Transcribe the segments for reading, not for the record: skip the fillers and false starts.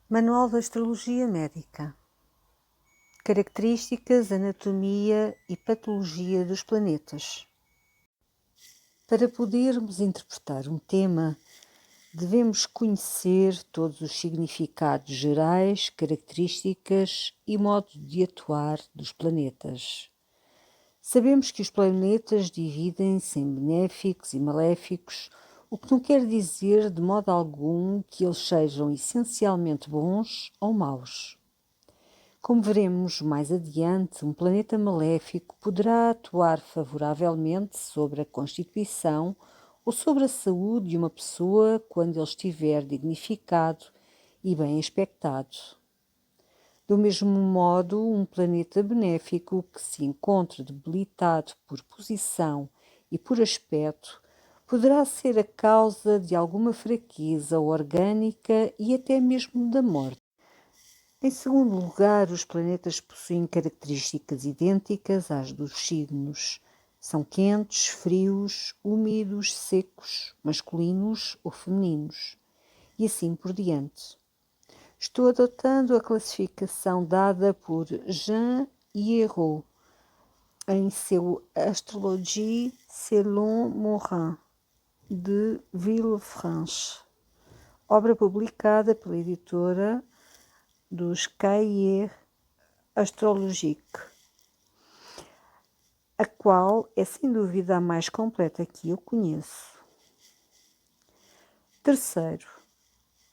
Manual da Astrologia Médica. Características, anatomia e patologia dos planetas. Para podermos interpretar um tema, devemos conhecer todos os significados gerais, características e modo de atuar dos planetas. Sabemos que os planetas dividem-se em benéficos e maléficos, o que não quer dizer de modo algum que eles sejam essencialmente bons ou maus. Como veremos mais adiante, um planeta maléfico poderá atuar favoravelmente sobre a constituição ou sobre a saúde de uma pessoa quando ele estiver dignificado e bem aspectado. Do mesmo modo, um planeta benéfico que se encontre debilitado por posição e por aspecto poderá ser a causa de alguma fraqueza orgânica e até mesmo da morte. Em segundo lugar, os planetas possuem características idênticas às dos signos. São quentes, frios, úmidos, secos, masculinos ou femininos, e assim por diante. Estou adotando a classificação dada por Jean Hierro em seu Astrologie selon Morin, de Villefranche, obra publicada pela editora dos Cahiers Astrologiques, a qual é sem dúvida a mais completa que eu conheço. Terceiro,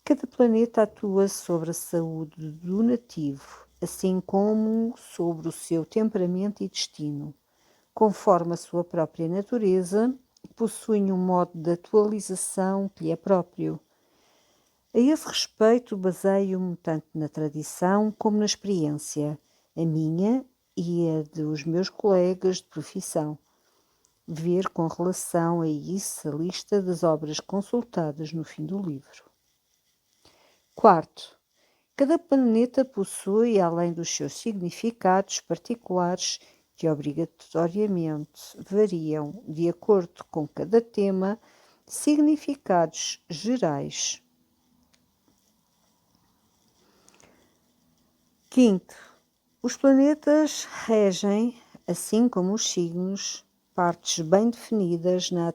cada planeta atua sobre a saúde do nativo, assim como sobre o seu temperamento e destino. Conforme a sua própria natureza, possuem um modo de atualização que lhe é próprio. A esse respeito, baseio-me tanto na tradição como na experiência, a minha e a dos meus colegas de profissão. Ver com relação a isso a lista das obras consultadas no fim do livro. Quarto, cada planeta possui, além dos seus significados particulares, que obrigatoriamente variam de acordo com cada tema, significados gerais. Quinto, os planetas regem, assim como os signos, partes bem definidas na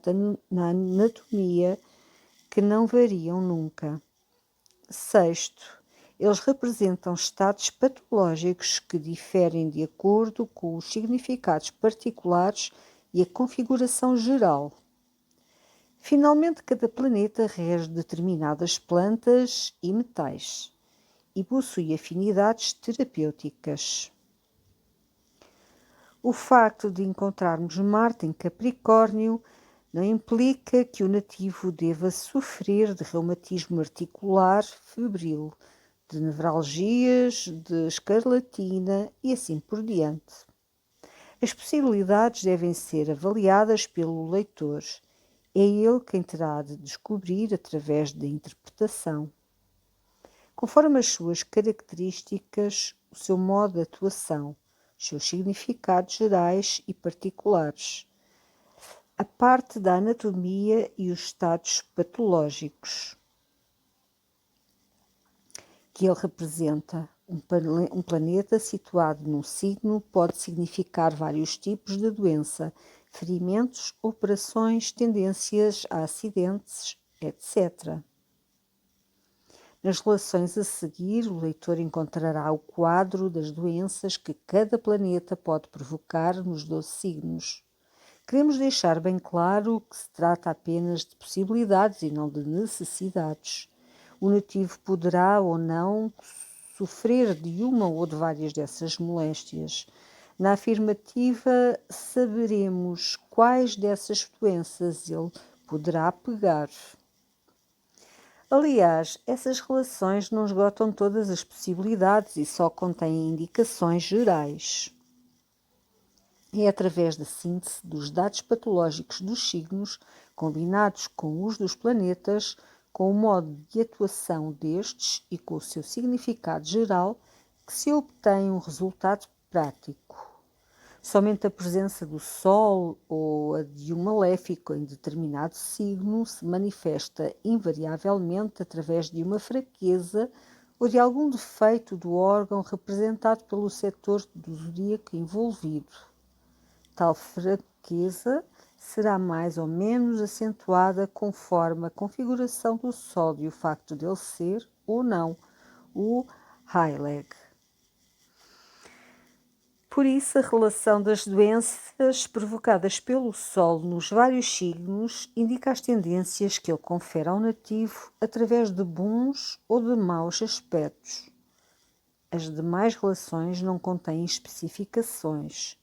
anatomia que não variam nunca. Sexto, eles representam estados patológicos que diferem de acordo com os significados particulares e a configuração geral. Finalmente, cada planeta rege determinadas plantas e metais e possui afinidades terapêuticas. O facto de encontrarmos Marte em Capricórnio não implica que o nativo deva sofrer de reumatismo articular febril, de nevralgias, de escarlatina e assim por diante. As possibilidades devem ser avaliadas pelo leitor. É ele quem terá de descobrir através da interpretação. Conforme as suas características, o seu modo de atuação, os seus significados gerais e particulares, a parte da anatomia e os estados patológicos que ele representa. Um planeta situado num signo pode significar vários tipos de doença, ferimentos, operações, tendências a acidentes, etc. Nas relações a seguir, o leitor encontrará o quadro das doenças que cada planeta pode provocar nos 12 signos. Queremos deixar bem claro que se trata apenas de possibilidades e não de necessidades. O nativo poderá ou não sofrer de uma ou de várias dessas moléstias. Na afirmativa, saberemos quais dessas doenças ele poderá pegar. Aliás, essas relações não esgotam todas as possibilidades e só contêm indicações gerais. É através da síntese dos dados patológicos dos signos, combinados com os dos planetas, com o modo de atuação destes e com o seu significado geral, que se obtém um resultado prático. Somente a presença do Sol ou a de um maléfico em determinado signo se manifesta invariavelmente através de uma fraqueza ou de algum defeito do órgão representado pelo setor do zodíaco envolvido. Tal fraqueza será mais ou menos acentuada conforme a configuração do Sol e o facto de ele ser, ou não, o Heilig. Por isso, a relação das doenças provocadas pelo Sol nos vários signos indica as tendências que ele confere ao nativo através de bons ou de maus aspectos. As demais relações não contêm especificações.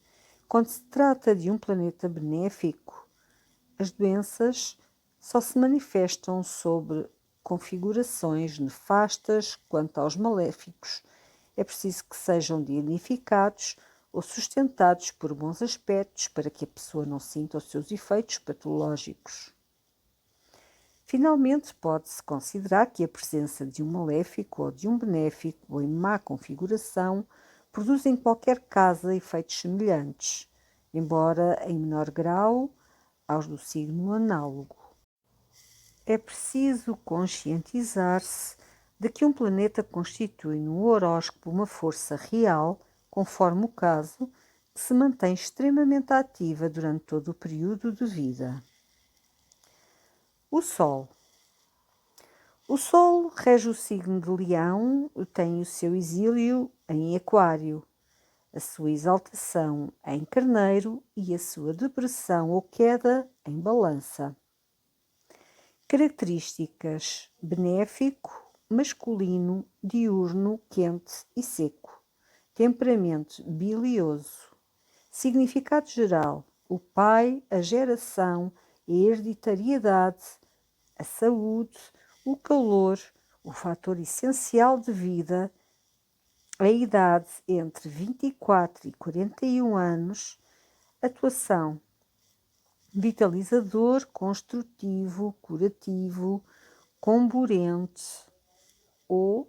Quando se trata de um planeta benéfico, as doenças só se manifestam sobre configurações nefastas. Quanto aos maléficos, é preciso que sejam dignificados ou sustentados por bons aspectos para que a pessoa não sinta os seus efeitos patológicos. Finalmente, pode-se considerar que a presença de um maléfico ou de um benéfico em má configuração produz em qualquer casa efeitos semelhantes, embora em menor grau aos do signo análogo. É preciso conscientizar-se de que um planeta constitui no horóscopo uma força real, conforme o caso, que se mantém extremamente ativa durante todo o período de vida. O Sol. O Sol rege o signo de Leão, tem o seu exílio em Aquário, a sua exaltação em Carneiro e a sua depressão ou queda em Balança. Características: benéfico, masculino, diurno, quente e seco. Temperamento bilioso. Significado geral: o pai, a geração, a hereditariedade, a saúde, o calor, o fator essencial de vida, a idade entre 24 e 41 anos, atuação: vitalizador, construtivo, curativo, comburente ou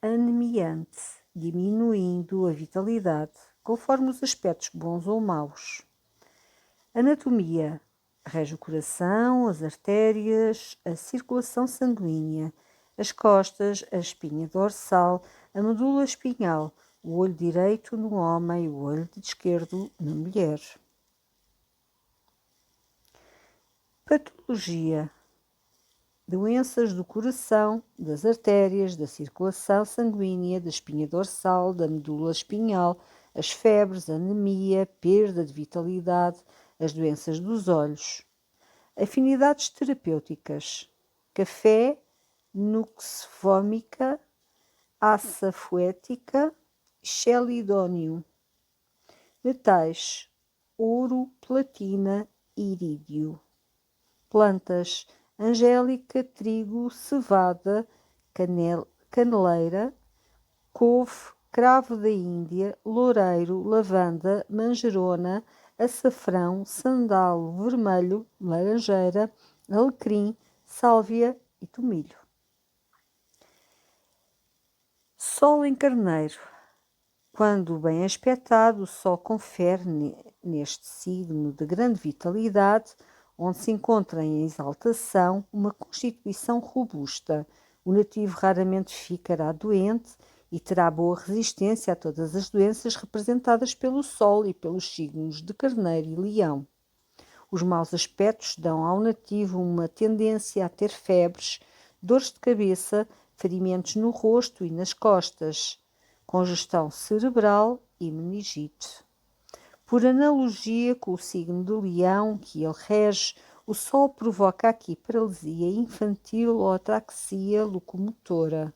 anemiante, diminuindo a vitalidade, conforme os aspectos bons ou maus. Anatomia: rege o coração, as artérias, a circulação sanguínea, as costas, a espinha dorsal, a medula espinhal, o olho direito no homem, o olho esquerdo na mulher. Patologia: doenças do coração, das artérias, da circulação sanguínea, da espinha dorsal, da medula espinhal, as febres, a anemia, perda de vitalidade, as doenças dos olhos. Afinidades terapêuticas: café, nux vomica, assa foética, chelidónio. Metais: ouro, platina e irídio. Plantas: angélica, trigo, cevada, caneleira, couve, cravo da Índia, loureiro, lavanda, manjerona, açafrão, sandalo vermelho, laranjeira, alecrim, sálvia e tomilho. Sol em Carneiro. Quando bem aspectado, o Sol confere neste signo de grande vitalidade, onde se encontra em exaltação, uma constituição robusta. O nativo raramente ficará doente e terá boa resistência a todas as doenças representadas pelo Sol e pelos signos de Carneiro e Leão. Os maus aspectos dão ao nativo uma tendência a ter febres, dores de cabeça, ferimentos no rosto e nas costas, congestão cerebral e meningite. Por analogia com o signo de Leão, que ele rege, o Sol provoca aqui paralisia infantil ou ataxia locomotora.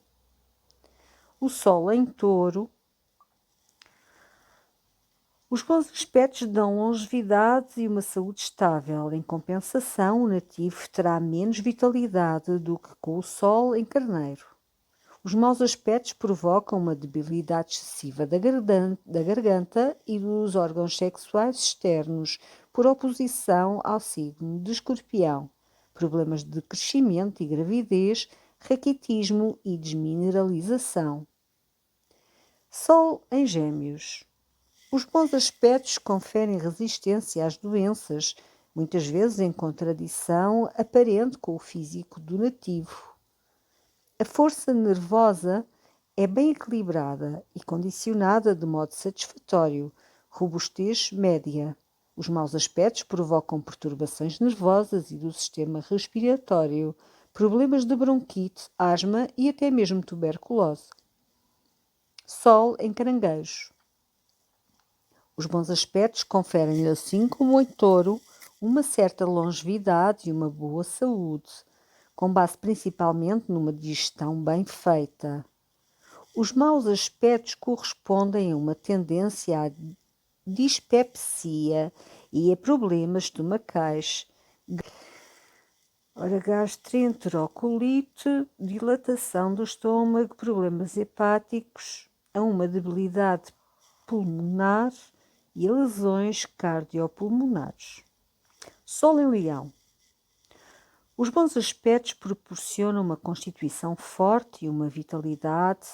O Sol em Touro. Os bons aspectos dão longevidade e uma saúde estável. Em compensação, o nativo terá menos vitalidade do que com o Sol em Carneiro. Os maus aspectos provocam uma debilidade excessiva da garganta e dos órgãos sexuais externos, por oposição ao signo de Escorpião, problemas de crescimento e gravidez, raquitismo e desmineralização. Sol em Gêmeos. Os bons aspectos conferem resistência às doenças, muitas vezes em contradição aparente com o físico do nativo. A força nervosa é bem equilibrada e condicionada de modo satisfatório, robustez média. Os maus aspectos provocam perturbações nervosas e do sistema respiratório, problemas de bronquite, asma e até mesmo tuberculose. Sol em Caranguejo. Os bons aspectos conferem-lhe, assim como em Touro, uma certa longevidade e uma boa saúde, com base principalmente numa digestão bem feita. Os maus aspectos correspondem a uma tendência à dispepsia e a problemas estomacais, gastroenterocolite, dilatação do estômago, problemas hepáticos, a uma debilidade pulmonar e lesões cardiopulmonares. Sol em Leão. Os bons aspectos proporcionam uma constituição forte e uma vitalidade.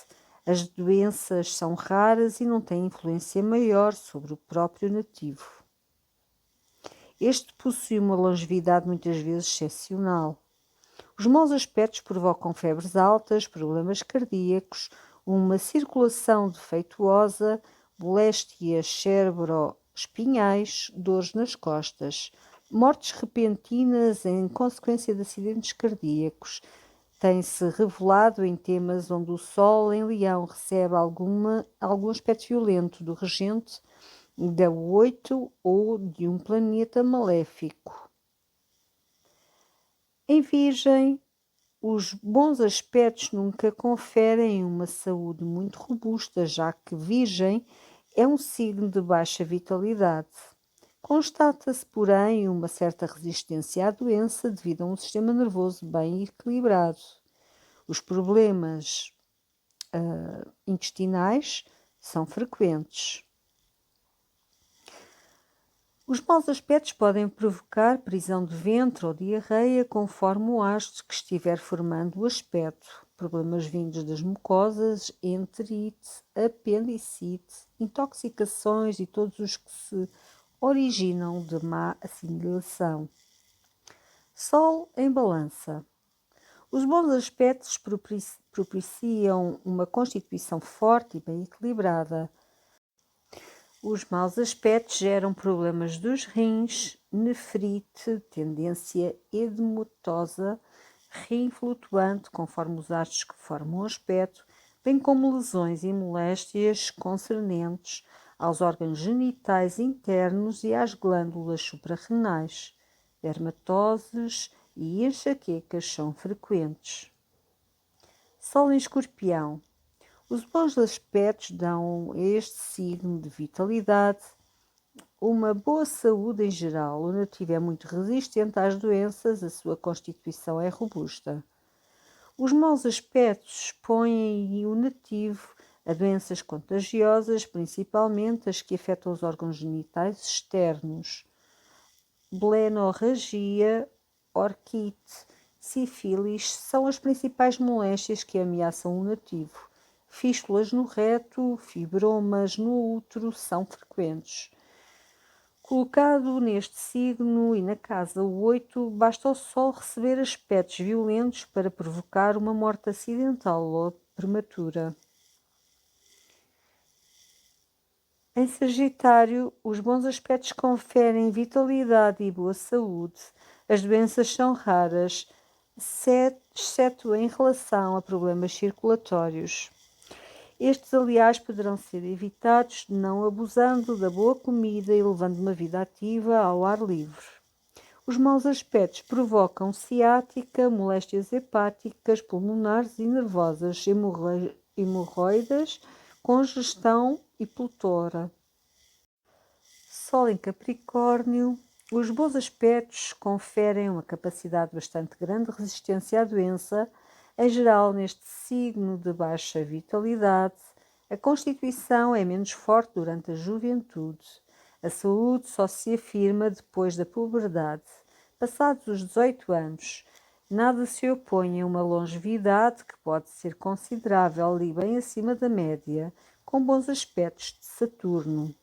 As doenças são raras e não têm influência maior sobre o próprio nativo. Este possui uma longevidade muitas vezes excepcional. Os maus aspectos provocam febres altas, problemas cardíacos, uma circulação defeituosa, moléstias cerebroespinhais, dores nas costas, mortes repentinas em consequência de acidentes cardíacos. Tem-se revelado em temas onde o Sol em Leão recebe algum aspecto violento do regente da 8 ou de um planeta maléfico. Em Virgem, os bons aspectos nunca conferem uma saúde muito robusta, já que Virgem é um signo de baixa vitalidade. Constata-se, porém, uma certa resistência à doença devido a um sistema nervoso bem equilibrado. Os problemas intestinais são frequentes. Os maus aspectos podem provocar prisão de ventre ou diarreia conforme o haste que estiver formando o aspecto, problemas vindos das mucosas, enterite, apendicite, intoxicações e todos os que se originam de má assimilação. Sol em Balança. Os bons aspectos propiciam uma constituição forte e bem equilibrada. Os maus aspectos geram problemas dos rins, nefrite, tendência edematosa, rim flutuante, conforme os astros que formam o aspecto, bem como lesões e moléstias concernentes aos órgãos genitais internos e às glândulas suprarrenais. Dermatoses e enxaquecas são frequentes. Sol em Escorpião. Os bons aspectos dão a este signo de vitalidade, uma boa saúde em geral. O nativo é muito resistente às doenças, a sua constituição é robusta. Os maus aspectos expõem o nativo a doenças contagiosas, principalmente as que afetam os órgãos genitais externos. Blenorragia, orquite, sífilis são as principais moléstias que ameaçam o nativo. Fístulas no reto, fibromas no útero são frequentes. Colocado neste signo e na casa 8, basta o Sol receber aspectos violentos para provocar uma morte acidental ou prematura. Em Sagitário, os bons aspectos conferem vitalidade e boa saúde. As doenças são raras, exceto em relação a problemas circulatórios. Estes, aliás, poderão ser evitados não abusando da boa comida e levando uma vida ativa ao ar livre. Os maus aspectos provocam ciática, moléstias hepáticas, pulmonares e nervosas, hemorroidas, congestão e pletora. Sol em Capricórnio. Os bons aspectos conferem uma capacidade bastante grande de resistência à doença. Em geral, neste signo de baixa vitalidade, a constituição é menos forte durante a juventude. A saúde só se afirma depois da puberdade. Passados os 18 anos, nada se opõe a uma longevidade que pode ser considerável e bem acima da média, com bons aspectos de Saturno.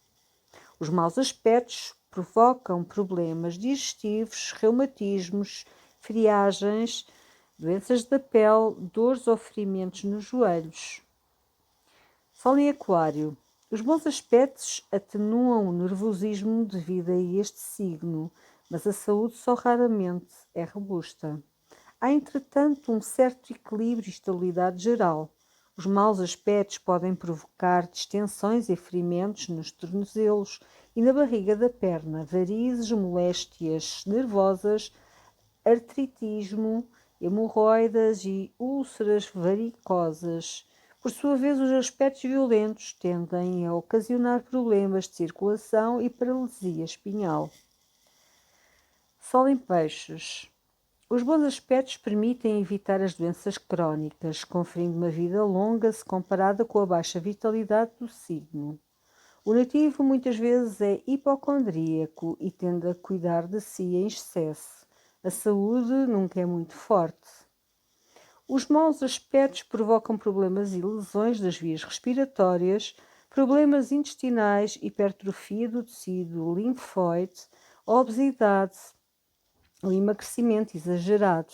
Os maus aspectos provocam problemas digestivos, reumatismos, friagens, doenças da pele, dores ou ferimentos nos joelhos. Sol em Aquário. Os bons aspectos atenuam o nervosismo devido a este signo, mas a saúde só raramente é robusta. Há, entretanto, um certo equilíbrio e estabilidade geral. Os maus aspectos podem provocar distensões e ferimentos nos tornozelos e na barriga da perna, varizes, moléstias nervosas, artritismo, hemorroidas e úlceras varicosas. Por sua vez, os aspectos violentos tendem a ocasionar problemas de circulação e paralisia espinhal. Sol em Peixes. Os bons aspectos permitem evitar as doenças crónicas, conferindo uma vida longa se comparada com a baixa vitalidade do signo. O nativo muitas vezes é hipocondríaco e tende a cuidar de si em excesso. A saúde nunca é muito forte. Os maus aspectos provocam problemas e lesões das vias respiratórias, problemas intestinais, hipertrofia do tecido linfóide, obesidade, o emagrecimento exagerado.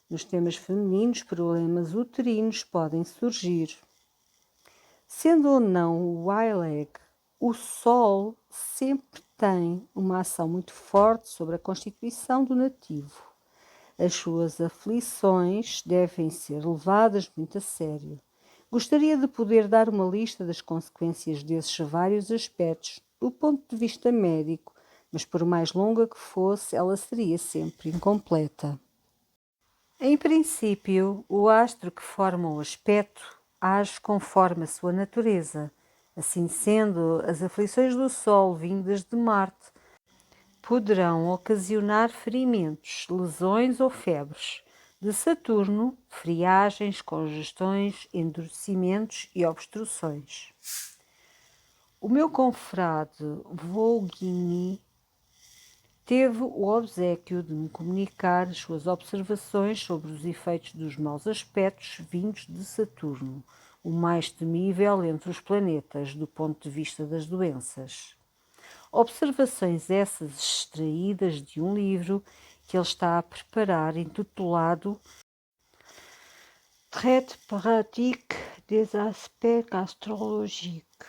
Nos temas femininos, problemas uterinos podem surgir. Sendo ou não o Wileg, o Sol sempre tem uma ação muito forte sobre a constituição do nativo. As suas aflições devem ser levadas muito a sério. Gostaria de poder dar uma lista das consequências desses vários aspectos do ponto de vista médico, mas por mais longa que fosse, ela seria sempre incompleta. Em princípio, o astro que forma o aspecto age conforme a sua natureza. Assim sendo, as aflições do Sol vindas de Marte poderão ocasionar ferimentos, lesões ou febres. De Saturno, friagens, congestões, endurecimentos e obstruções. O meu confrade Voghini teve o obséquio de me comunicar as suas observações sobre os efeitos dos maus aspectos vindos de Saturno, o mais temível entre os planetas do ponto de vista das doenças. Observações essas extraídas de um livro que ele está a preparar, intitulado Traite pratique des aspects astrologiques.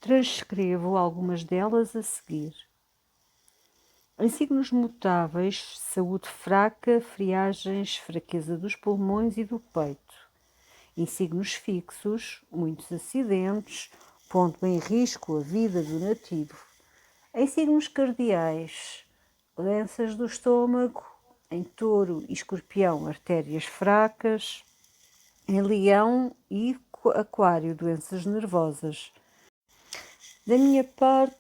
Transcrevo algumas delas a seguir. Em signos mutáveis, saúde fraca, friagens, fraqueza dos pulmões e do peito. Em signos fixos, muitos acidentes, pondo em risco a vida do nativo. Em signos cardeais, doenças do estômago. Em Touro e Escorpião, artérias fracas. Em Leão e Aquário, doenças nervosas. Da minha parte,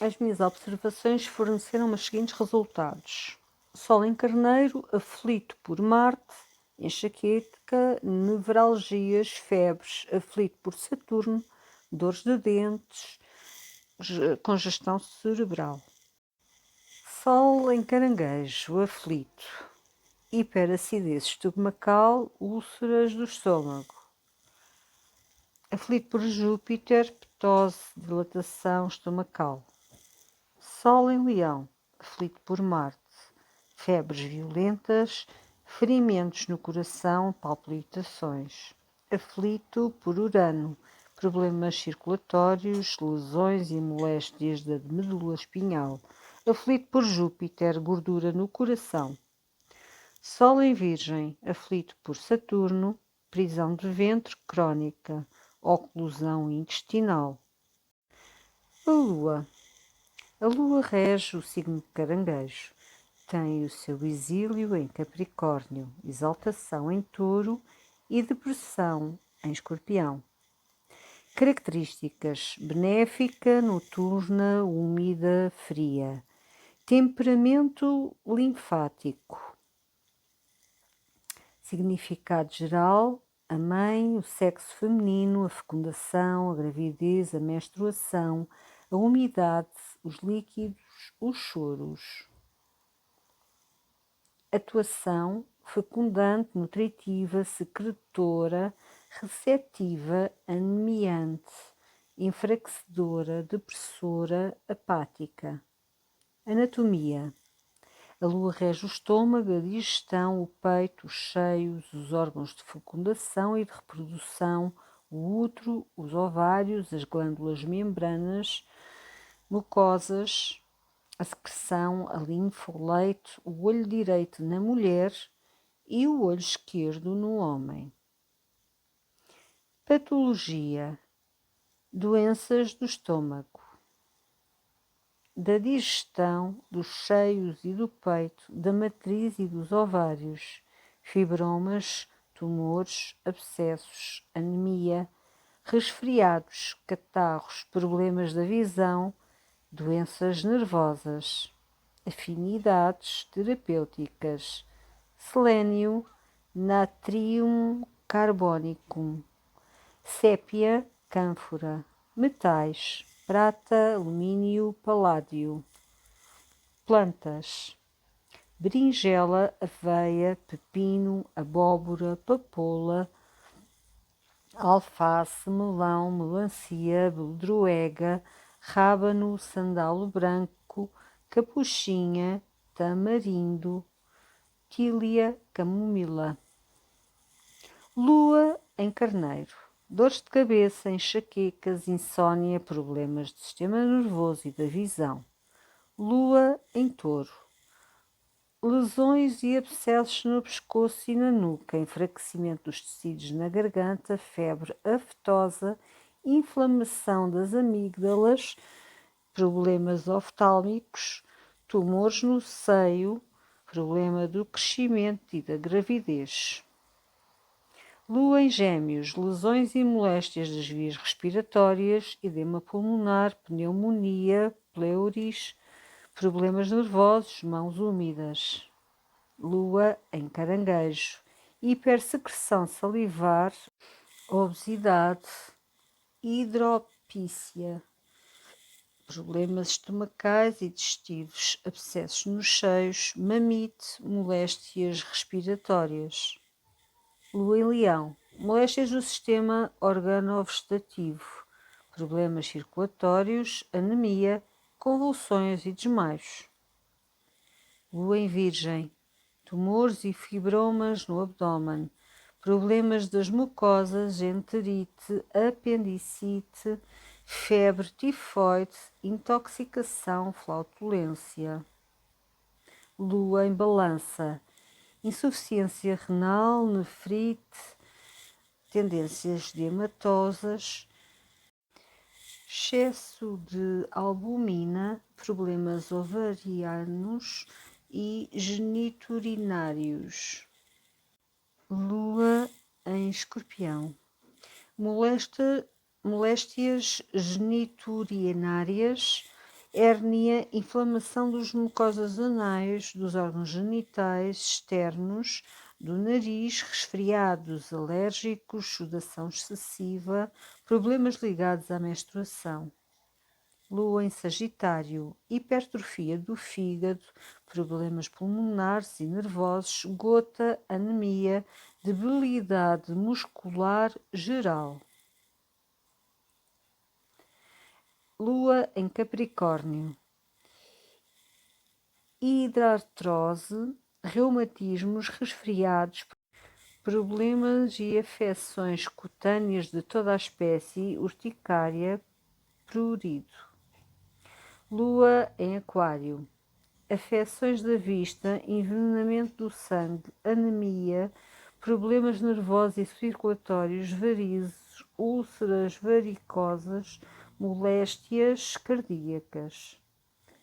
as minhas observações forneceram os seguintes resultados. Sol em Carneiro, aflito por Marte, enxaqueca, nevralgias, febres, aflito por Saturno, dores de dentes, congestão cerebral. Sol em Caranguejo, aflito, hiperacidez estomacal, úlceras do estômago. Aflito por Júpiter, ptose, dilatação estomacal. Sol em Leão, aflito por Marte, febres violentas, ferimentos no coração, palpitações. Aflito por Urano, problemas circulatórios, lesões e moléstias da medula espinhal. Aflito por Júpiter, gordura no coração. Sol em Virgem, aflito por Saturno, prisão de ventre crónica, oclusão intestinal. A Lua rege o signo de Caranguejo. Tem o seu exílio em Capricórnio, exaltação em Touro e depressão em Escorpião. Características: benéfica, noturna, úmida, fria. Temperamento linfático. Significado geral: a mãe, o sexo feminino, a fecundação, a gravidez, a menstruação, a umidade, os líquidos, os choros. Atuação: fecundante, nutritiva, secretora, receptiva, anemiante, enfraquecedora, depressora, apática. Anatomia: A lua rege o estômago, a digestão, o peito, os seios, os órgãos de fecundação e de reprodução, o útero, os ovários, as glândulas membranas, mucosas, a secreção, a linfa, o leite, o olho direito na mulher e o olho esquerdo no homem. Patologia: doenças do estômago, da digestão, dos seios e do peito, da matriz e dos ovários, fibromas, tumores, abscessos, anemia, resfriados, catarros, problemas da visão, doenças nervosas, afinidades terapêuticas, selênio, natrium carbónico, sépia, cânfora, metais, prata, alumínio, paládio, plantas, berinjela, aveia, pepino, abóbora, papoula, alface, melão, melancia, beldroega, rábano, sandalo branco, capuchinha, tamarindo, tília, camomila. Lua em Carneiro: dores de cabeça, enxaquecas, insónia, problemas do sistema nervoso e da visão. Lua em Touro: lesões e abscessos no pescoço e na nuca, enfraquecimento dos tecidos na garganta, febre aftosa, inflamação das amígdalas, problemas oftálmicos, tumores no seio, problema do crescimento e da gravidez. Lua em Gêmeos: lesões e moléstias das vias respiratórias, edema pulmonar, pneumonia, pleuris, problemas nervosos, mãos úmidas. Lua em Caranguejo: hipersecreção salivar, obesidade, hidropícia, problemas estomacais e digestivos, abscessos nos seios, mamite, moléstias respiratórias. Lua em Leão: moléstias do sistema organovegetativo, problemas circulatórios, anemia, convulsões e desmaios. Lua em Virgem: tumores e fibromas no abdômen, problemas das mucosas, enterite, apendicite, febre tifoide, intoxicação, flautulência. Lua em Balança: insuficiência renal, nefrite, tendências hematosas, excesso de albumina, problemas ovarianos e geniturinários. Lua em Escorpião: moléstias geniturinárias, hérnia, inflamação dos mucosas anais, dos órgãos genitais externos, do nariz, resfriados alérgicos, sudação excessiva, problemas ligados à menstruação. Lua em Sagitário: hipertrofia do fígado, problemas pulmonares e nervosos, gota, anemia, debilidade muscular geral. Lua em Capricórnio: hidrartrose, reumatismos, resfriados, problemas e afecções cutâneas de toda a espécie, urticária, prurido. Lua em Aquário: afecções da vista, envenenamento do sangue, anemia, problemas nervosos e circulatórios, varizes, úlceras varicosas, moléstias cardíacas.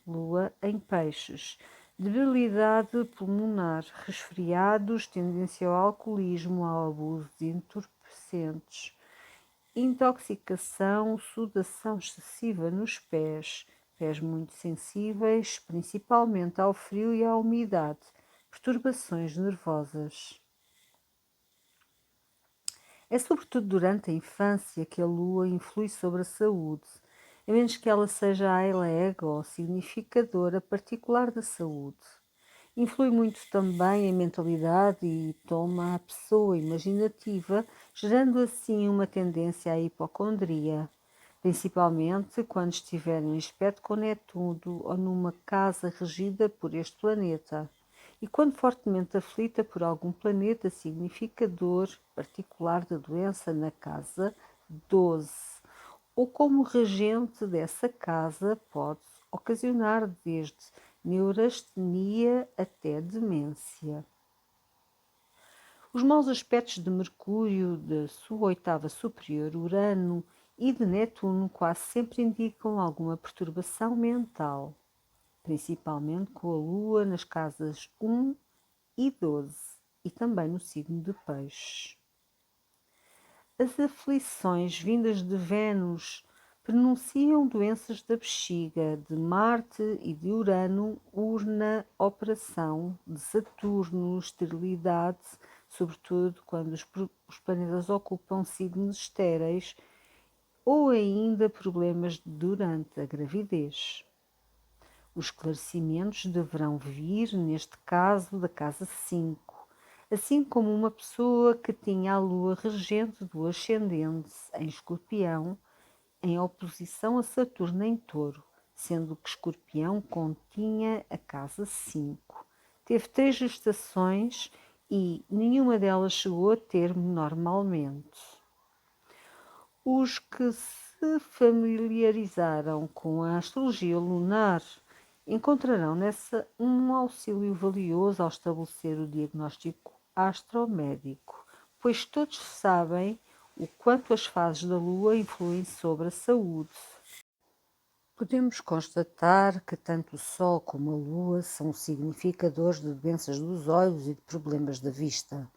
Lua em Peixes: debilidade pulmonar, resfriados, tendência ao alcoolismo, ao abuso de entorpecentes, intoxicação, sudação excessiva nos pés muito sensíveis, principalmente ao frio e à umidade, perturbações nervosas. É sobretudo durante a infância que a lua influi sobre a saúde, a menos que ela seja a alega ou significadora particular da saúde. Influi muito também em mentalidade e toma a pessoa imaginativa, gerando assim uma tendência à hipocondria. principalmente quando estiver em aspecto com Netuno ou numa casa regida por este planeta, e quando fortemente aflita por algum planeta significador particular da doença na casa 12, ou como regente dessa casa pode ocasionar desde neurastenia até demência. Os maus aspectos de Mercúrio, de sua oitava superior, Urano e de Netuno quase sempre indicam alguma perturbação mental, principalmente com a Lua nas casas 1 e 12 e também no signo de Peixes. As aflições vindas de Vênus pronunciam doenças da bexiga, de Marte e de Urano, urna, operação, de Saturno, esterilidade, sobretudo quando os planetas ocupam signos estéreis, ou ainda problemas durante a gravidez. Os esclarecimentos deverão vir, neste caso, da casa 5, assim como uma pessoa que tinha a lua regente do ascendente em Escorpião, em oposição a Saturno em Touro, sendo que Escorpião continha a casa 5. Teve 3 gestações e nenhuma delas chegou a termo normalmente. Os que se familiarizaram com a astrologia lunar encontrarão nessa um auxílio valioso ao estabelecer o diagnóstico astromédico, pois todos sabem o quanto as fases da Lua influem sobre a saúde. Podemos constatar que tanto o Sol como a Lua são significadores de doenças dos olhos e de problemas da vista.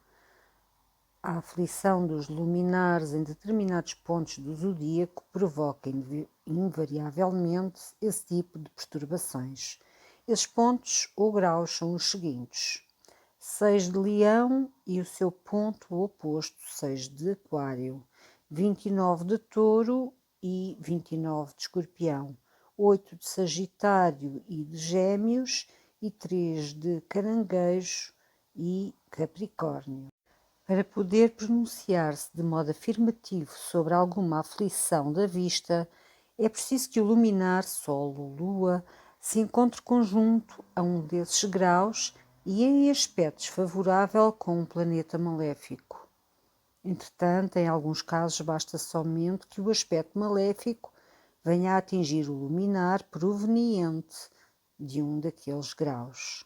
A aflição dos luminares em determinados pontos do zodíaco provoca invariavelmente esse tipo de perturbações. Esses pontos ou graus são os seguintes: 6 de Leão e o seu ponto oposto, 6 de Aquário, 29 de Touro e 29 de Escorpião, 8 de Sagitário e de Gêmeos e 3 de Caranguejo e Capricórnio. Para poder pronunciar-se de modo afirmativo sobre alguma aflição da vista, é preciso que o luminar Sol ou Lua se encontre conjunto a um desses graus e em aspecto desfavorável com um planeta maléfico. Entretanto, em alguns casos basta somente que o aspecto maléfico venha a atingir o luminar proveniente de um daqueles graus.